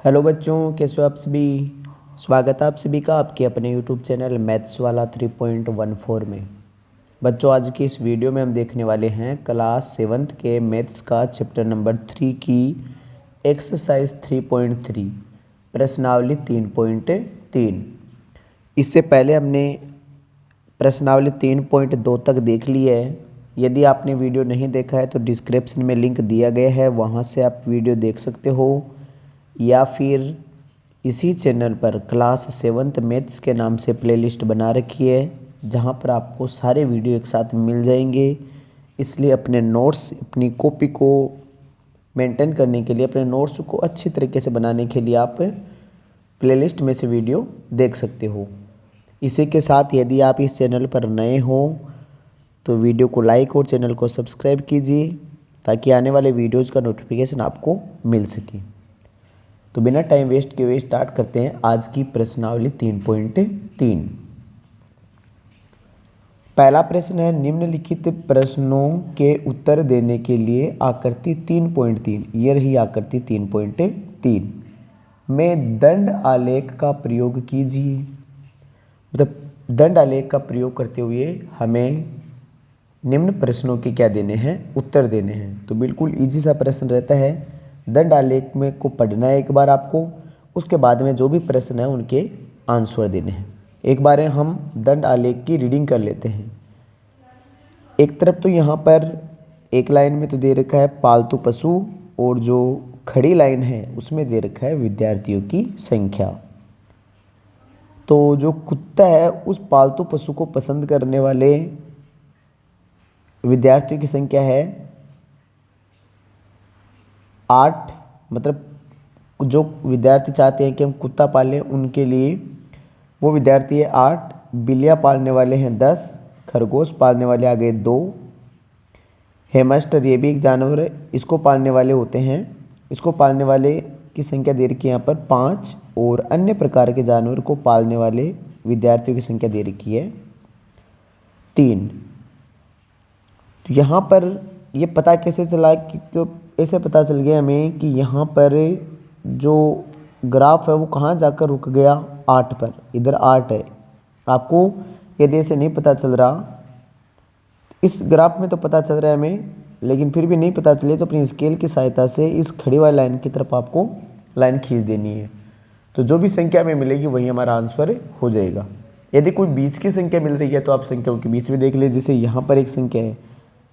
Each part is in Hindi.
हेलो बच्चों, कैसे हो आप सभी। स्वागत है आप सभी का आपके अपने यूट्यूब चैनल मैथ्स वाला 3.14 में। बच्चों, आज की इस वीडियो में हम देखने वाले हैं क्लास 7th के मैथ्स का चैप्टर नंबर 3 की एक्सरसाइज 3.3 प्रश्नावली 3.3। इससे पहले हमने प्रश्नावली 3.2 तक देख ली है। यदि आपने वीडियो नहीं देखा है तो डिस्क्रिप्शन में लिंक दिया गया है, वहाँ से आप वीडियो देख सकते हो, या फिर इसी चैनल पर क्लास 7th मैथ्स के नाम से प्लेलिस्ट बना रखी है, जहाँ पर आपको सारे वीडियो एक साथ मिल जाएंगे। इसलिए अपने नोट्स, अपनी कॉपी को मेंटेन करने के लिए, अपने नोट्स को अच्छी तरीके से बनाने के लिए आप प्लेलिस्ट में से वीडियो देख सकते हो। इसी के साथ यदि आप इस चैनल पर नए हो तो वीडियो को लाइक और चैनल को सब्सक्राइब कीजिए, ताकि आने वाले वीडियोज़ का नोटिफिकेशन आपको मिल सके। तो बिना टाइम वेस्ट किए हुए स्टार्ट करते हैं आज की प्रश्नावली 3.3। पहला प्रश्न है, निम्नलिखित प्रश्नों के उत्तर देने के लिए आकृति 3.3, ये रही आकृति 3.3 में दंड आलेख का प्रयोग कीजिए। मतलब दंड आलेख का प्रयोग करते हुए हमें निम्न प्रश्नों के क्या देने हैं, उत्तर देने हैं। तो बिल्कुल इजी सा प्रश्न रहता है। दंड आलेख में को पढ़ना है एक बार आपको, उसके बाद में जो भी प्रश्न है उनके आंसर देने हैं। एक बार हम दंड आलेख की रीडिंग कर लेते हैं। एक तरफ तो यहाँ पर एक लाइन में तो दे रखा है पालतू पशु, और जो खड़ी लाइन है उसमें दे रखा है विद्यार्थियों की संख्या। तो जो कुत्ता है उस पालतू पशु को पसंद करने वाले विद्यार्थियों की संख्या है 8। मतलब जो विद्यार्थी चाहते हैं कि हम कुत्ता पालें, उनके लिए वो विद्यार्थी है 8। बिल्लियाँ पालने वाले हैं 10। खरगोश पालने वाले आ गए 2। हैमस्टर, ये भी एक जानवर है, इसको पालने वाले होते हैं। इसको पालने वाले की संख्या दे रखी है यहाँ पर 5। और अन्य प्रकार के जानवर को पालने वाले विद्यार्थियों की संख्या दे रखी है 3। तो यहाँ पर ये पता कैसे चला कि जो ऐसे पता चल गया हमें कि यहाँ पर जो ग्राफ है वो कहाँ जाकर रुक गया, 8 पर। इधर 8 है। आपको यदि ऐसे नहीं पता चल रहा, इस ग्राफ में तो पता चल रहा है हमें, लेकिन फिर भी नहीं पता चले तो अपनी स्केल की सहायता से इस खड़ी वाली लाइन की तरफ आपको लाइन खींच देनी है। तो जो भी संख्या हमें मिलेगी वही हमारा आंसर हो जाएगा। यदि कोई बीच की संख्या मिल रही है तो आप संख्याओं के बीच में देख लीजिए। जैसे यहाँ पर एक संख्या है,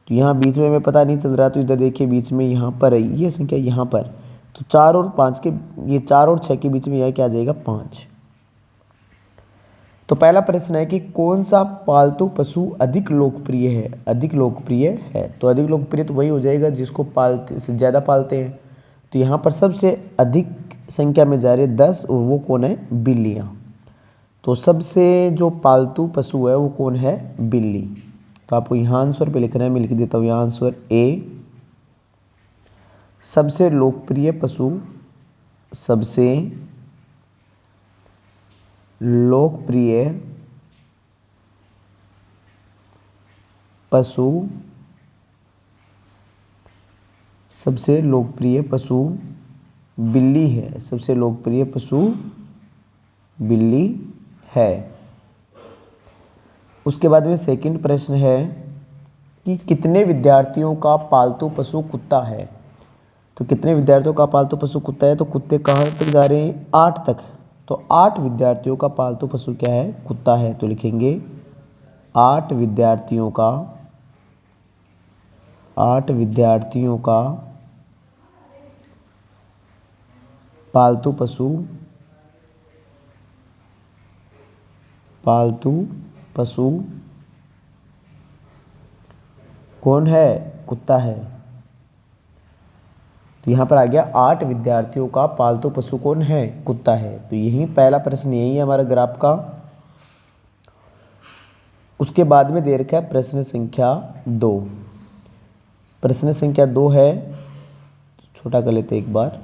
तो यहाँ बीच में हमें पता नहीं चल रहा, तो इधर देखिए बीच में यहाँ पर है ये संख्या, यहाँ पर तो 4 और 5 के, ये 4 और 6 के बीच में यह क्या आ जाएगा, 5। तो पहला प्रश्न है कि कौन सा पालतू पशु अधिक लोकप्रिय है। अधिक लोकप्रिय है, तो अधिक लोकप्रिय तो वही हो जाएगा जिसको पालते से ज़्यादा पालते हैं। तो यहाँ पर सबसे अधिक संख्या में जा रही है 10, और वो कौन है, बिल्लियाँ। तो सबसे जो पालतू पशु है वो कौन है, बिल्ली। तो आपको यहाँ आंसर पे लिखना है, मैं लिख देता हूँ यहाँ आंसर ए। सबसे लोकप्रिय पशु, सबसे लोकप्रिय पशु, सबसे लोकप्रिय पशु बिल्ली है। सबसे लोकप्रिय पशु बिल्ली है। उसके बाद में सेकंड प्रश्न है कि कितने विद्यार्थियों का पालतू पशु कुत्ता है। तो कितने विद्यार्थियों का पालतू पशु कुत्ता है, तो कुत्ते कहाँ तक जा रहे हैं, 8 तक। तो 8 विद्यार्थियों का पालतू पशु क्या है, कुत्ता है। तो लिखेंगे 8 विद्यार्थियों का, 8 विद्यार्थियों का पालतू पशु, पालतू पशु कौन है, कुत्ता है। तो यहाँ पर आ गया 8 विद्यार्थियों का पालतू पशु कौन है, कुत्ता है। तो यही पहला प्रश्न, यही है हमारा ग्राफ का। उसके बाद में दे रखा है प्रश्न संख्या 2। प्रश्न संख्या 2 है, छोटा कर लेते एक बार,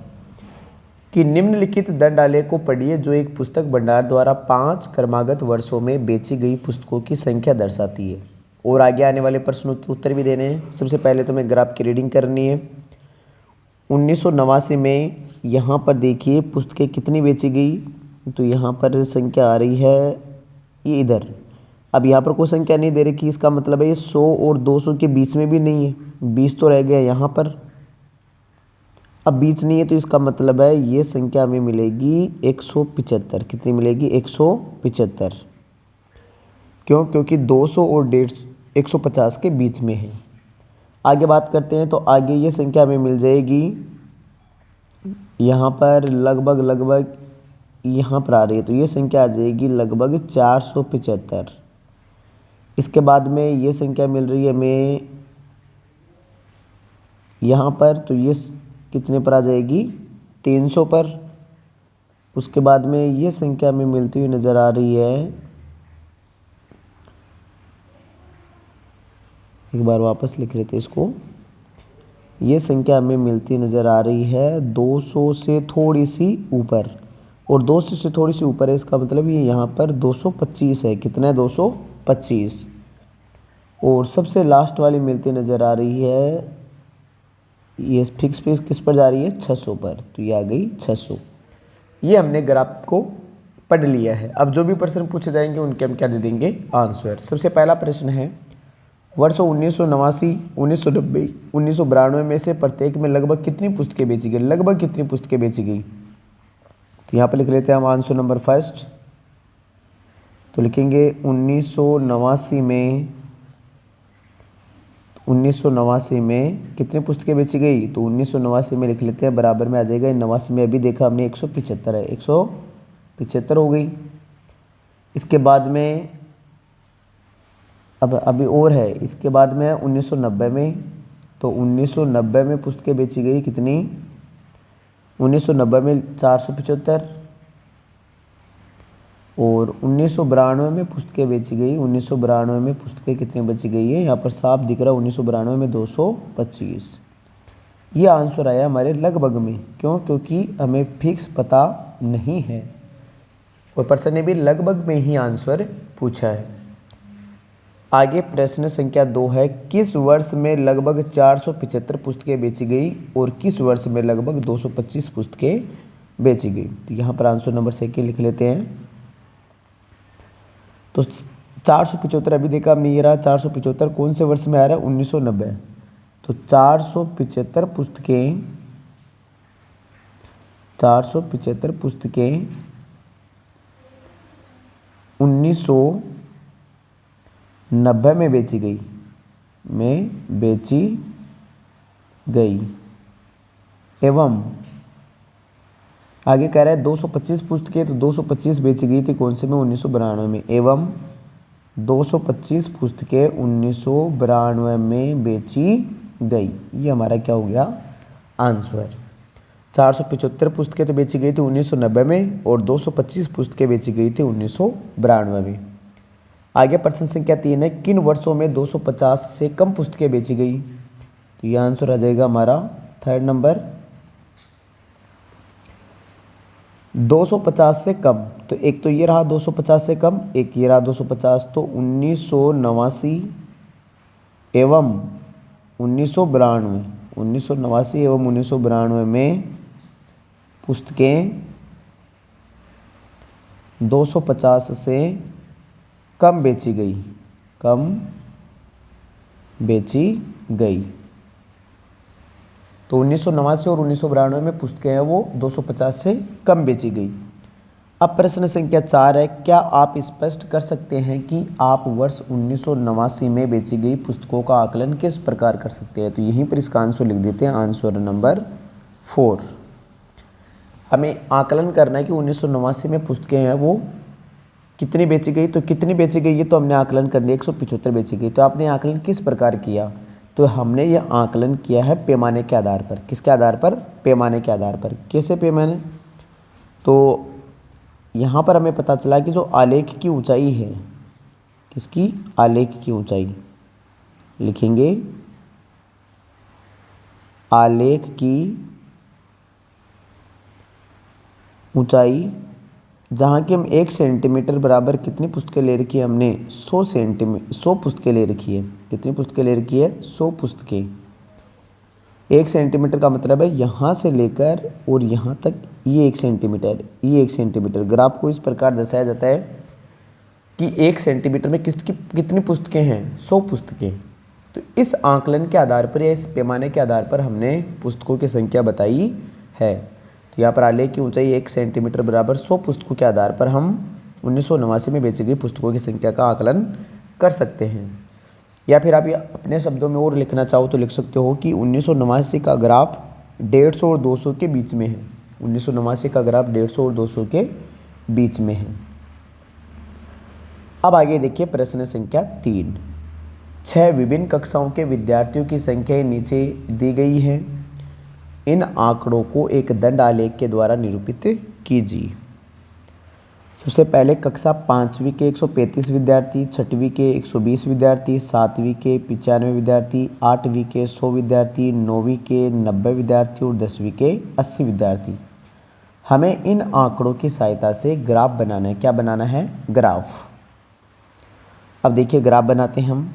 कि निम्नलिखित दंड आलेख को पढ़िए जो एक पुस्तक भंडार द्वारा 5 क्रमागत वर्षों में बेची गई पुस्तकों की संख्या दर्शाती है। और आगे आने वाले प्रश्नों के उत्तर भी देने हैं। सबसे पहले तो मैं ग्राफ की रीडिंग करनी है। 1989 में यहाँ पर देखिए पुस्तकें कितनी बेची गई, तो यहाँ पर संख्या आ रही है ये इधर। अब यहाँ पर कोई संख्या नहीं दे रखी, इसका मतलब है ये 100 और 200 के बीच में भी नहीं है, 20 तो रह गया यहाँ पर। अब बीच नहीं है तो इसका मतलब है ये संख्या हमें मिलेगी 175। कितनी मिलेगी? 175। क्यों? क्योंकि 200 और 150 के बीच में है। आगे बात करते हैं, तो आगे ये संख्या हमें मिल जाएगी यहाँ पर लगभग यहाँ पर आ रही है, तो ये संख्या आ जाएगी लगभग 475। इसके बाद में ये संख्या मिल रही है हमें यहाँ पर, तो ये कितने पर आ जाएगी? 300 पर। उसके बाद में ये संख्या हमें मिलती हुई नज़र आ रही है, एक बार वापस लिख लेते इसको। ये संख्या हमें मिलती नज़र आ रही है 200 से थोड़ी सी ऊपर, और 200 से थोड़ी सी ऊपर है, इसका मतलब ये यहाँ पर 225 है। कितना है? 225। और सबसे लास्ट वाली मिलती नज़र आ रही है, ये फिक्स फीस किस पर जा रही है? 600 पर, तो ये आ गई 600। ये हमने ग्राफ को पढ़ लिया है। अब जो भी प्रश्न पूछे जाएंगे उनके हम क्या दे देंगे? आंसर। सबसे पहला प्रश्न है, वर्षों 1989, 1990, 1992 में से प्रत्येक में लगभग कितनी पुस्तकें बेची गई? लगभग कितनी पुस्तकें बेची गई? तो यहाँ पर लिख लेते हैं हम आंसर नंबर फर्स्ट। तो लिखेंगे 1989 में कितनी पुस्तकें बेची गई? तो 1989 में लिख लेते हैं, बराबर में आ जाएगा 89 में। अभी देखा हमने 175 है, 175 हो गई। इसके बाद में अब अभी और है, इसके बाद में 1990 में, तो 1990 में पुस्तकें बेची गई कितनी? 1990 में 475। और 1992 में पुस्तकें बेची गई, 1992 में पुस्तकें कितनी बची गई है? यहाँ पर साफ दिख रहा है 1992 में 225। ये आंसर आया हमारे लगभग में। क्यों? क्योंकि हमें फिक्स पता नहीं है, और प्रश्न ने भी लगभग में ही आंसर पूछा है। आगे प्रश्न संख्या 2 है, किस वर्ष में लगभग 475 पुस्तकें बेची गई और किस वर्ष में लगभग 225 पुस्तकें बेची गई? तो यहाँ पर आंसर नंबर सेकंड लिख लेते हैं। तो 475 अभी देखा हमने, ये रहा 475 कौन से वर्ष में आ रहा है? 1990। तो 475 पुस्तकें 1990 में बेची गई एवं आगे कह रहा है 225 पुस्तकें, तो 225 बेची गई थी कौन से में? 1992 में। एवं 225 पुस्तकें 1992 में बेची गई। ये हमारा क्या हो गया? आंसर। 475 पुस्तकें तो बेची गई थी 1990 में, और 225 पुस्तकें बेची गई थी 1992 में। आगे प्रश्न संख्या 3 है, किन वर्षों में 250 से कम पुस्तकें बेची गई? तो यह आंसर आ जाएगा हमारा थर्ड नंबर, 250 से कम। तो एक तो ये रहा 250 से कम, एक ये रहा 250। तो 1989 एवं 1992 में पुस्तकें 250 से कम बेची गई। तो 1989 और 1992 में पुस्तकें हैं वो 250 से कम बेची गई। अब प्रश्न संख्या 4 है, क्या आप स्पष्ट कर सकते हैं कि आप वर्ष 1989 में बेची गई पुस्तकों का आकलन किस प्रकार कर सकते हैं? तो यहीं पर इसका आंसर लिख देते हैं, आंसर नंबर 4। हमें आकलन करना है कि 1989 में पुस्तकें हैं वो कितनी बेची गई। तो कितनी बेची गई ये तो हमने आकलन करनी है, 175 बेची गई। तो आपने आकलन किस प्रकार किया? तो हमने ये आकलन किया है पैमाने के आधार पर। किसके आधार पर? पैमाने के आधार पर। कैसे पैमाने? तो यहाँ पर हमें पता चला कि जो आलेख की ऊंचाई है, किसकी? आलेख की ऊंचाई। लिखेंगे आलेख की ऊंचाई, जहाँ की हम 1 सेंटीमीटर बराबर कितनी पुस्तकें ले रखी है हमने? 100 पुस्तकें ले रखी है। कितनी पुस्तकें ले रखी है? 100 पुस्तकें। 1 सेंटीमीटर का मतलब है यहाँ से लेकर और यहाँ तक ये 1 सेंटीमीटर, ये 1 सेंटीमीटर। ग्राफ को इस प्रकार दर्शाया जाता है कि 1 सेंटीमीटर में कितनी पुस्तकें हैं, 100 पुस्तकें। तो इस आंकलन के आधार पर या इस पैमाने के आधार पर हमने पुस्तकों की संख्या बताई है। तो यहाँ पर आलेख की ऊंचाई 1 सेंटीमीटर बराबर 100 पुस्तकों के आधार पर हम 1989 में बेची गई पुस्तकों की संख्या का आकलन कर सकते हैं। या फिर आप ये अपने शब्दों में और लिखना चाहो तो लिख सकते हो कि 1989 का ग्राफ 150 और 200 के बीच में है। 1989 का ग्राफ 150 और 200 के बीच में है। अब आगे देखिए प्रश्न संख्या 3। 6 विभिन्न कक्षाओं के विद्यार्थियों की संख्या नीचे दी गई है। इन आंकड़ों को एक दंड आलेख के द्वारा निरूपित कीजिए। सबसे पहले कक्षा 5वीं के 135 विद्यार्थी, 6वीं के 120 विद्यार्थी, 7वीं के 95 विद्यार्थी, 8वीं के 100 विद्यार्थी, 9वीं के 90 विद्यार्थी और 10वीं के 80 विद्यार्थी। हमें इन आंकड़ों की सहायता से ग्राफ बनाना है। क्या बनाना है? ग्राफ। अब देखिए ग्राफ बनाते हैं हम।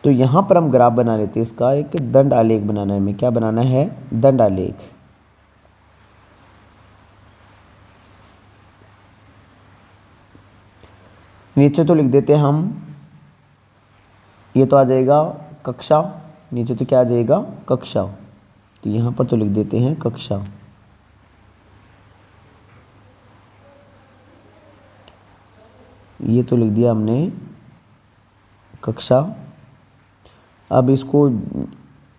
तो यहाँ पर हम ग्राफ बना लेते हैं। इसका एक दंड आलेख बनाना है हमें। क्या बनाना है? दंड आलेख। नीचे तो लिख देते हैं हम, ये तो आ जाएगा कक्षा, नीचे तो क्या आ जाएगा? कक्षा। तो यहाँ पर तो लिख देते हैं कक्षा। ये तो लिख दिया हमने कक्षा। अब इसको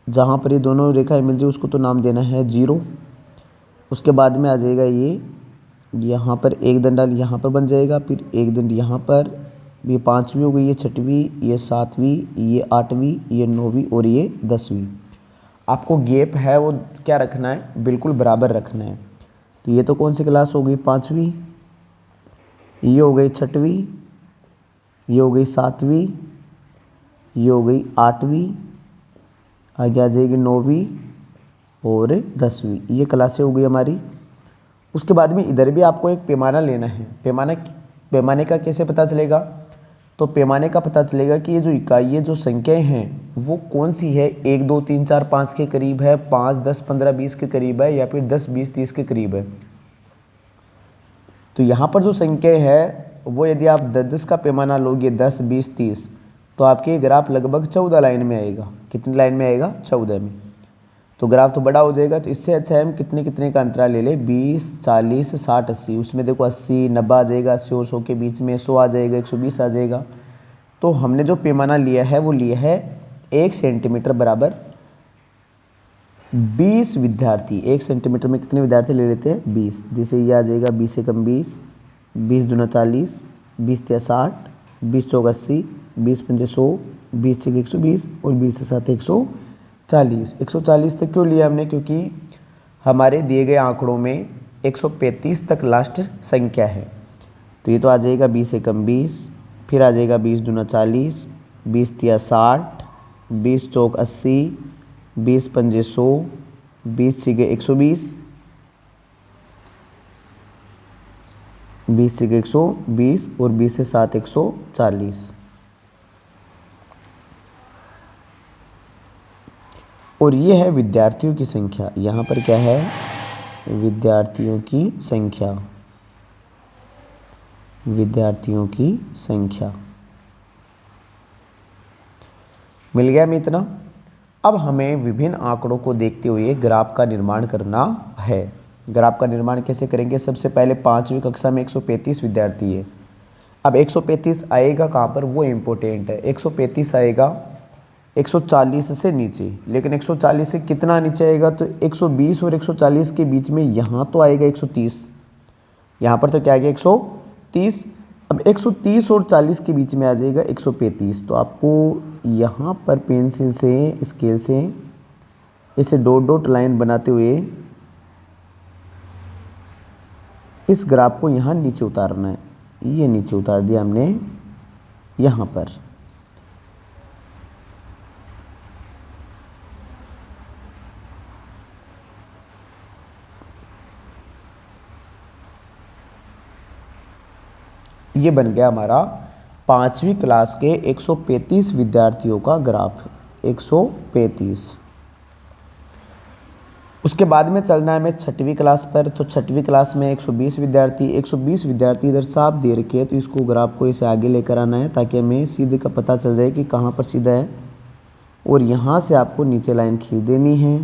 जहाँ पर ये दोनों रेखाएं मिल जाए उसको तो नाम देना है 0। उसके बाद में आ जाएगा ये, यहाँ पर एक दंड यहाँ पर बन जाएगा, फिर एक दंड यहाँ पर। ये 5वीं हो गई, ये 6वीं, ये 7वीं, ये 8वीं, ये 9वीं और ये 10वीं। आपको गैप है वो क्या रखना है? बिल्कुल बराबर रखना है। तो ये तो कौन सी क्लास हो गई? 5वीं। ये हो गई 6वीं, ये हो गई 7वीं, ये हो गई 8वीं, आगे आ जाएगी 9वीं और 10वीं। ये क्लासें हो गई हमारी। उसके बाद में इधर भी आपको एक पैमाना लेना है। पैमाने का कैसे पता चलेगा? तो पैमाने का पता चलेगा कि ये जो इकाई, ये जो संख्याएं हैं वो कौन सी है। 1 2 3 4 5 के करीब है, 5 10 15 20 के करीब है, या फिर 10 20 30 के करीब है। तो यहाँ पर जो संख्याएं है वो यदि आप 10 का पैमाना लोगे, 10 20 30, तो आपके ग्राफ लगभग 14 लाइन में आएगा। कितनी लाइन में आएगा? 14 में। तो ग्राफ तो बड़ा हो जाएगा। तो इससे अच्छा है हम कितने कितने का अंतराल ले लें, 20 40 60 80। उसमें देखो 80 90 आ जाएगा, 80 और 100 के बीच में 100 आ जाएगा, 120 आ जाएगा। तो हमने जो पैमाना लिया है वो लिया है 1 सेंटीमीटर बराबर 20 विद्यार्थी। 1 सेंटीमीटर में कितने विद्यार्थी ले लेते हैं? 20। जैसे ये आ जाएगा 20 से कम 20, 20 दूना 40, 20 तिया 60, 20 चौक 80, 20 पंजे 100, 20 छः 120 और 20 से 7 140। 140 तक क्यों लिया हमने? क्योंकि हमारे दिए गए आंकड़ों में 135 तक लास्ट संख्या है। तो ये तो आ जाएगा 20 से कम 20, फिर आ जाएगा 20 दूना 40, 20 तिया 60, 20 चौक 80, 20 पंजे 100, 20 छः 120, 20 छः 120 और 20 से 7 140। और ये है विद्यार्थियों की संख्या। यहाँ पर क्या है? विद्यार्थियों की संख्या। विद्यार्थियों की संख्या मिल गया हमें इतना। अब हमें विभिन्न आंकड़ों को देखते हुए ग्राफ का निर्माण करना है। ग्राफ का निर्माण कैसे करेंगे? सबसे पहले 5वीं कक्षा में 135 विद्यार्थी है। अब 135 आएगा कहाँ पर? वो इम्पोर्टेंट है। 135 आएगा 140 से नीचे, लेकिन 140 से कितना नीचे आएगा? तो 120 और 140 के बीच में यहाँ तो आएगा 130। यहाँ पर तो क्या आएगा? 130। अब 130 और 40 के बीच में आ जाएगा 135। तो आपको यहाँ पर पेंसिल से, स्केल से इसे डॉट डॉट लाइन बनाते हुए इस ग्राफ को यहाँ नीचे उतारना है। ये नीचे उतार दिया हमने यहाँ पर। ये बन गया हमारा 5वीं क्लास के 135 विद्यार्थियों का ग्राफ। 135। उसके बाद में चलना है हमें छठवीं क्लास पर। तो छठवीं क्लास में 120 विद्यार्थी, 120 विद्यार्थी इधर साफ दे रखे हैं, तो इसको ग्राफ को इसे आगे लेकर आना है ताकि हमें सीधे का पता चल जाए कि कहाँ पर सीधा है, और यहाँ से आपको नीचे लाइन खींच देनी है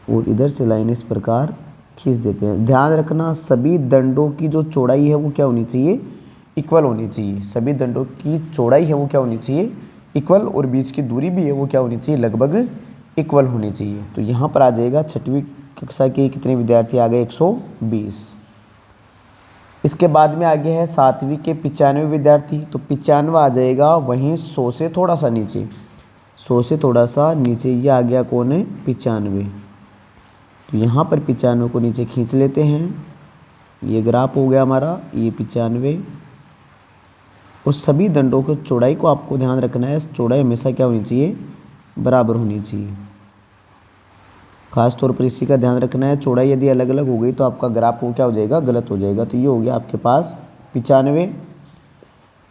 और इधर से लाइन इस प्रकार खींच देते हैं। ध्यान रखना सभी दंडों की जो चौड़ाई है वो क्या होनी चाहिए, इक्वल होनी चाहिए। सभी दंडों की चौड़ाई है वो क्या होनी चाहिए, इक्वल, और बीच की दूरी भी है वो क्या होनी चाहिए, लगभग इक्वल होनी चाहिए। तो यहाँ पर आ जाएगा छठवीं कक्षा के कितने विद्यार्थी आ गए, 120। इसके बाद में आगे है सातवीं के 95 विद्यार्थी। तो 95 आ जाएगा वहीं 100 से थोड़ा सा नीचे, 100 से थोड़ा सा नीचे, ये आ गया कौन है, 95। तो यहाँ पर 95 को नीचे खींच लेते हैं, ये ग्राफ हो गया हमारा, ये 95। और सभी दंडों की चौड़ाई को आपको ध्यान रखना है, चौड़ाई हमेशा क्या होनी चाहिए, बराबर होनी चाहिए। खास तौर पर इसी का ध्यान रखना है, चौड़ाई यदि अलग अलग हो गई तो आपका ग्राफ वो क्या हो जाएगा, गलत हो जाएगा। तो ये हो गया आपके पास 95।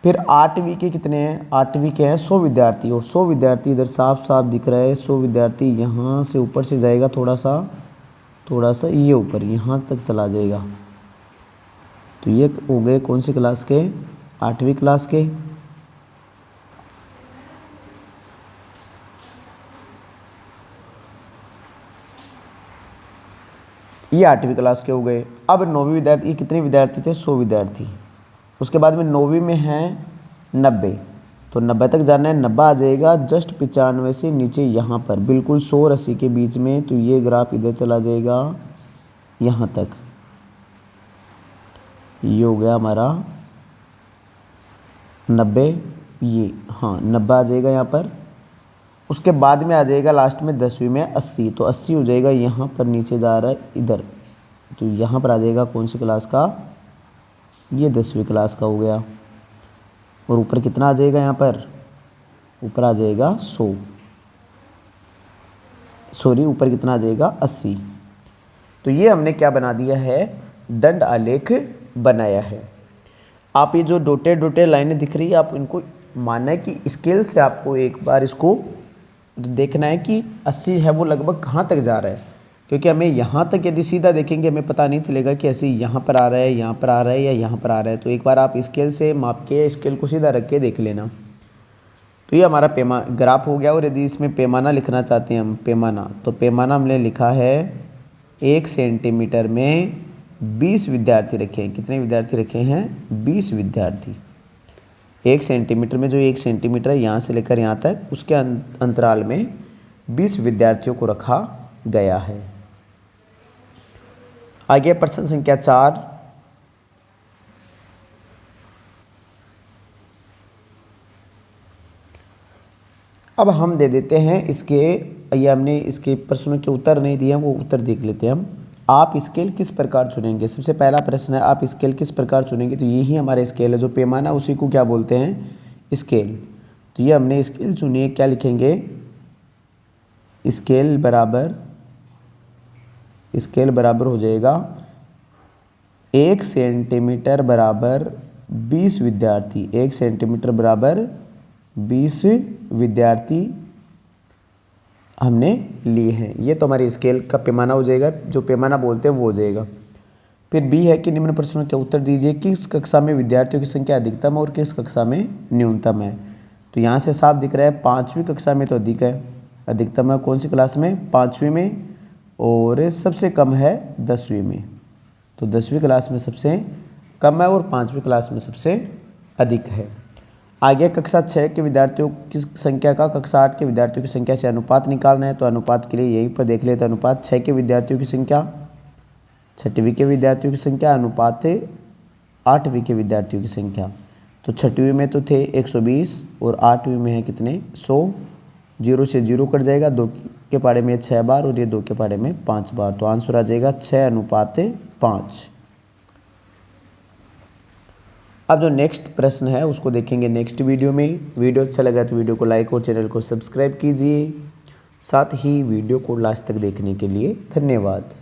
फिर 8वीं के कितने हैं, 8वीं के हैं 100 विद्यार्थी, और 100 विद्यार्थी इधर साफ साफ दिख रहा है। 100 विद्यार्थी यहाँ से ऊपर से जाएगा थोड़ा सा ये ऊपर यहाँ तक चला जाएगा। तो ये हो गए कौन सी क्लास के, 8वीं क्लास के। ये 8वीं क्लास के हो गए। अब 9वीं विद्यार्थी, ये कितने विद्यार्थी थे, 100 विद्यार्थी। उसके बाद में 9वीं में हैं 90। तो 90 तक जाना है, 90 आ जाएगा जस्ट 95 से नीचे यहाँ पर, बिल्कुल 100 और 80 के बीच में। तो ये ग्राफ इधर चला जाएगा यहाँ तक, ये हो गया हमारा 90, ये हाँ 90 आ जाएगा यहाँ पर। उसके बाद में आ जाएगा लास्ट में 10वीं में 80। तो 80 हो जाएगा यहाँ पर, नीचे जा रहा है इधर। तो यहाँ पर आ जाएगा कौन सी क्लास का, ये 10वीं क्लास का हो गया। और ऊपर कितना आ जाएगा यहाँ पर, ऊपर आ जाएगा 100, सॉरी ऊपर कितना आ जाएगा 80। तो ये हमने क्या बना दिया है, दंड आलेख बनाया है। आप ये जो डॉटेड लाइनें दिख रही है, आप इनको मानना है कि स्केल से आपको एक बार इसको देखना है कि 80 है वो लगभग कहाँ तक जा रहा है, क्योंकि हमें यहाँ तक यदि सीधा देखेंगे हमें पता नहीं चलेगा कि 80 यहाँ पर आ रहा है, यहाँ पर आ रहा है या यहाँ पर आ रहा है। तो एक बार आप स्केल से माप के स्केल को सीधा रख के देख लेना। तो ये हमारा ग्राफ हो गया। और यदि इसमें पैमाना लिखना चाहते हैं हम, पैमाना, तो पैमाना हमने लिखा है 1 सेंटीमीटर में 20 विद्यार्थी रखे हैं। कितने विद्यार्थी रखे हैं, 20 विद्यार्थी। 1 सेंटीमीटर में जो 1 सेंटीमीटर है यहाँ से लेकर यहाँ तक, उसके अंतराल में 20 विद्यार्थियों को रखा गया है। आगे प्रश्न संख्या 4। अब हम दे देते हैं इसके, ये हमने इसके प्रश्नों के उत्तर नहीं दिए हैं, वो उत्तर देख लेते हैं हम। आप स्केल किस प्रकार चुनेंगे, सबसे पहला प्रश्न है आप स्केल किस प्रकार चुनेंगे। तो यही हमारा स्केल है, जो पैमाना उसी को क्या बोलते हैं, स्केल। तो ये हमने स्केल चुनी है, क्या लिखेंगे, स्केल बराबर हो जाएगा 1 सेंटीमीटर बराबर 20 विद्यार्थी। 1 सेंटीमीटर बराबर 20 विद्यार्थी हमने लिए हैं। ये तो हमारे स्केल का पैमाना हो जाएगा, जो पैमाना बोलते हैं वो हो जाएगा। फिर बी है कि निम्न प्रश्नों के उत्तर दीजिए, किस कक्षा में विद्यार्थियों की संख्या अधिकतम और किस कक्षा में न्यूनतम है। तो यहाँ से साफ दिख रहा है 5वीं कक्षा में तो अधिक है, अधिकतम है कौन सी क्लास में, 5वीं में, और सबसे कम है 10वीं में। तो 10वीं क्लास में सबसे कम है और 5वीं क्लास में सबसे अधिक है। आगे कक्षा 6 के विद्यार्थियों की संख्या का कक्षा 8 के विद्यार्थियों की संख्या से अनुपात निकालना है। तो अनुपात के लिए यहीं पर देख लेते हैं, अनुपात 6 के विद्यार्थियों की संख्या 6वीं के विद्यार्थियों की संख्या अनुपात 8वीं के विद्यार्थियों की संख्या। तो 6वीं में तो थे 120 और 8वीं में है कितने, 100। 0 से 0 कट जाएगा, 2 के पहाड़े में 6 बार और ये 2 के पहाड़े में 5 बार। तो आंसर आ जाएगा 6:5। अब जो नेक्स्ट प्रश्न है उसको देखेंगे नेक्स्ट वीडियो में। वीडियो अच्छा लगा तो वीडियो को लाइक और चैनल को सब्सक्राइब कीजिए। साथ ही वीडियो को लास्ट तक देखने के लिए धन्यवाद।